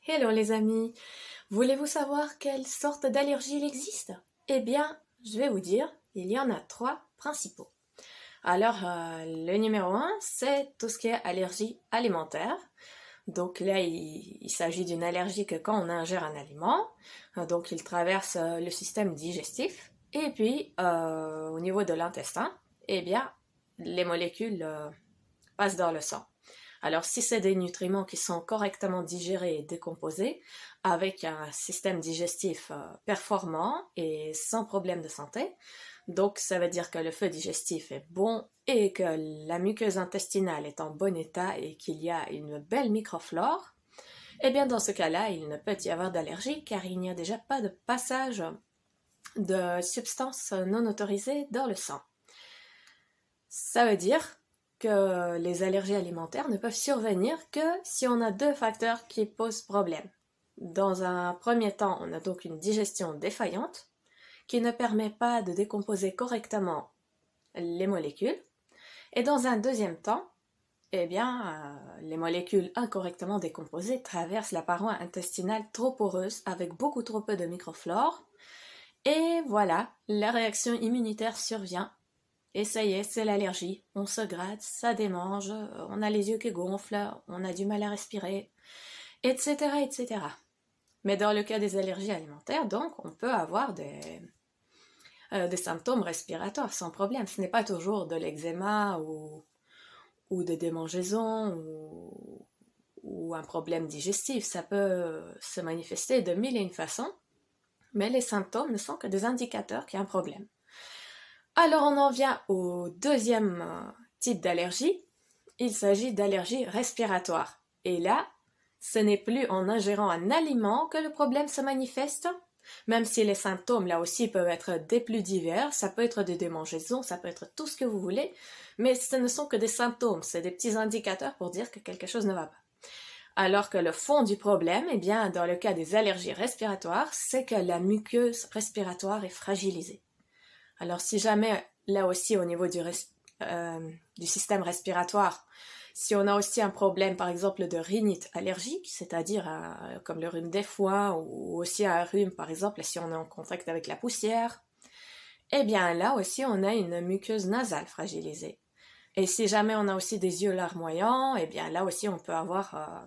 Hello les amis, voulez-vous savoir quelle sorte d'allergie il existe? Eh bien, je vais vous dire, il y en a trois principaux. Alors, le numéro un, c'est tout ce qui est allergie alimentaire. Donc là, il s'agit d'une allergie que quand on ingère un aliment, donc il traverse le système digestif, et puis au niveau de l'intestin, eh bien, les molécules passent dans le sang. Alors, si c'est des nutriments qui sont correctement digérés et décomposés, avec un système digestif performant et sans problème de santé, donc ça veut dire que le feu digestif est bon et que la muqueuse intestinale est en bon état et qu'il y a une belle microflore, eh bien dans ce cas-là, il ne peut y avoir d'allergie car il n'y a déjà pas de passage de substances non autorisées dans le sang. Ça veut dire que les allergies alimentaires ne peuvent survenir que si on a deux facteurs qui posent problème. Dans un premier temps, on a donc une digestion défaillante qui ne permet pas de décomposer correctement les molécules. Et dans un deuxième temps, eh bien, les molécules incorrectement décomposées traversent la paroi intestinale trop poreuse avec beaucoup trop peu de microflore. Et voilà, la réaction immunitaire survient. Et ça y est, c'est l'allergie. On se gratte, ça démange, on a les yeux qui gonflent, on a du mal à respirer, etc., etc. Mais dans le cas des allergies alimentaires, donc, on peut avoir des symptômes respiratoires sans problème. Ce n'est pas toujours de l'eczéma ou de démangeaisons ou un problème digestif. Ça peut se manifester de mille et une façons, mais les symptômes ne sont que des indicateurs qu'il y a un problème. Alors on en vient au deuxième type d'allergie. Il s'agit d'allergie respiratoire. Et là, ce n'est plus en ingérant un aliment que le problème se manifeste, même si les symptômes là aussi peuvent être des plus divers, ça peut être des démangeaisons, ça peut être tout ce que vous voulez, mais ce ne sont que des symptômes, c'est des petits indicateurs pour dire que quelque chose ne va pas. Alors que le fond du problème, eh bien, dans le cas des allergies respiratoires, c'est que la muqueuse respiratoire est fragilisée. Alors si jamais, là aussi au niveau du système respiratoire, si on a aussi un problème par exemple de rhinite allergique, c'est-à-dire comme le rhume des foins ou aussi un rhume par exemple si on est en contact avec la poussière, eh bien là aussi on a une muqueuse nasale fragilisée. Et si jamais on a aussi des yeux larmoyants, eh bien là aussi on peut avoir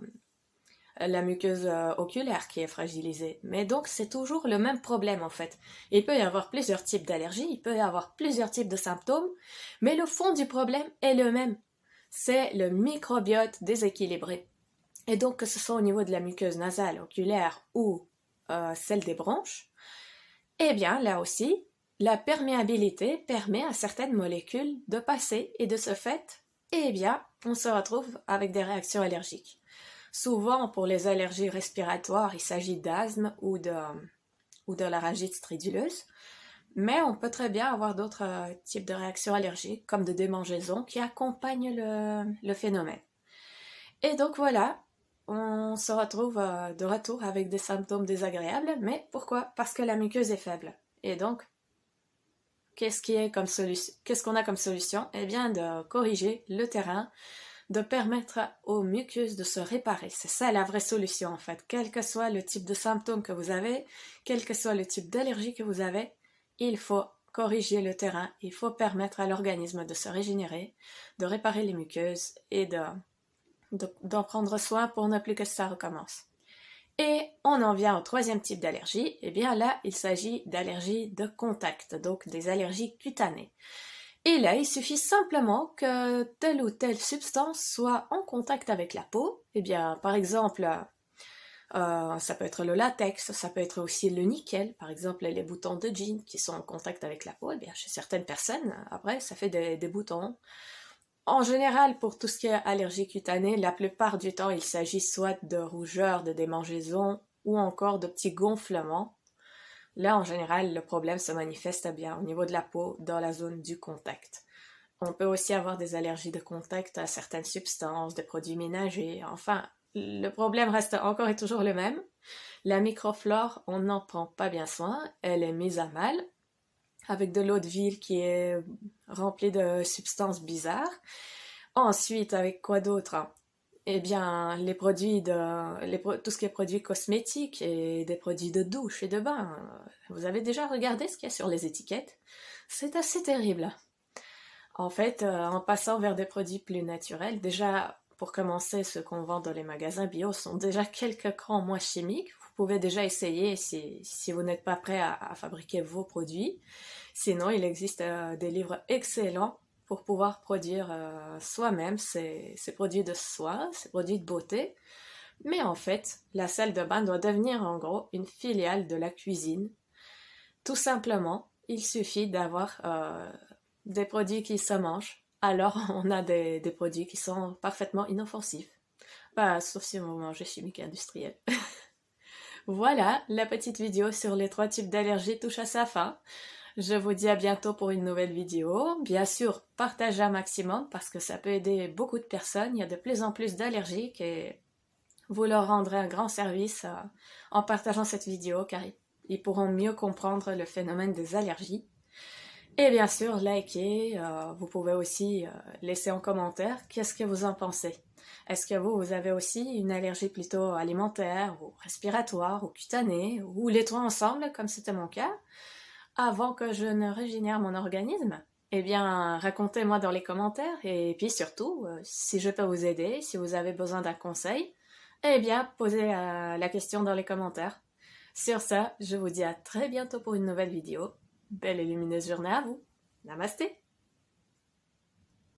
la muqueuse oculaire qui est fragilisée. Mais donc c'est toujours le même problème en fait. Il peut y avoir plusieurs types d'allergies, il peut y avoir plusieurs types de symptômes, mais le fond du problème est le même. C'est le microbiote déséquilibré. Et donc que ce soit au niveau de la muqueuse nasale, oculaire ou celle des bronches, eh bien là aussi, la perméabilité permet à certaines molécules de passer et de ce fait, eh bien, on se retrouve avec des réactions allergiques. Souvent, pour les allergies respiratoires, il s'agit d'asthme ou de laryngite striduleuse, mais on peut très bien avoir d'autres types de réactions allergiques, comme de démangeaisons, qui accompagnent le phénomène. Et donc voilà, on se retrouve de retour avec des symptômes désagréables, mais pourquoi? Parce que la muqueuse est faible. Et donc, qu'est-ce qu'on a comme solution? Eh bien, de corriger le terrain, de permettre aux muqueuses de se réparer. C'est ça la vraie solution en fait. Quel que soit le type de symptômes que vous avez, quel que soit le type d'allergie que vous avez, il faut corriger le terrain, il faut permettre à l'organisme de se régénérer, de réparer les muqueuses et d'en prendre soin pour ne plus que ça recommence. Et on en vient au troisième type d'allergie. Et bien là, il s'agit d'allergies de contact, donc des allergies cutanées. Et là, il suffit simplement que telle ou telle substance soit en contact avec la peau. Eh bien, par exemple, ça peut être le latex, ça peut être aussi le nickel, par exemple les boutons de jean qui sont en contact avec la peau. Eh bien, chez certaines personnes, après, ça fait des boutons. En général, pour tout ce qui est allergie cutanée, la plupart du temps, il s'agit soit de rougeur, de démangeaisons ou encore de petits gonflements. Là, en général, le problème se manifeste bien au niveau de la peau, dans la zone du contact. On peut aussi avoir des allergies de contact à certaines substances, des produits ménagers. Enfin, le problème reste encore et toujours le même. La microflore, on n'en prend pas bien soin. Elle est mise à mal avec de l'eau de ville qui est remplie de substances bizarres. Ensuite, avec quoi d'autre? Eh bien, les produits tout ce qui est produits cosmétiques et des produits de douche et de bain, vous avez déjà regardé ce qu'il y a sur les étiquettes? C'est assez terrible. En fait, en passant vers des produits plus naturels, déjà, pour commencer, ceux qu'on vend dans les magasins bio sont déjà quelques crans moins chimiques. Vous pouvez déjà essayer si vous n'êtes pas prêt à fabriquer vos produits. Sinon, il existe des livres excellents pour pouvoir produire soi-même ces produits de soins, ces produits de beauté. Mais en fait, la salle de bain doit devenir en gros une filiale de la cuisine. Tout simplement, il suffit d'avoir des produits qui se mangent. Alors, on a des produits qui sont parfaitement inoffensifs. Bah, sauf si on mange chimique et industriel. Voilà, la petite vidéo sur les 3 types d'allergies touche à sa fin. Je vous dis à bientôt pour une nouvelle vidéo. Bien sûr, partagez un maximum parce que ça peut aider beaucoup de personnes. Il y a de plus en plus d'allergiques et vous leur rendrez un grand service en partageant cette vidéo car ils pourront mieux comprendre le phénomène des allergies. Et bien sûr, likez, vous pouvez aussi laisser en commentaire qu'est-ce que vous en pensez. Est-ce que vous avez aussi une allergie plutôt alimentaire ou respiratoire ou cutanée ou les trois ensemble comme c'était mon cas? Avant que je ne régénère mon organisme? Eh bien, racontez-moi dans les commentaires et puis surtout, si je peux vous aider, si vous avez besoin d'un conseil, eh bien, posez la question dans les commentaires. Sur ça, je vous dis à très bientôt pour une nouvelle vidéo. Belle et lumineuse journée à vous. Namasté!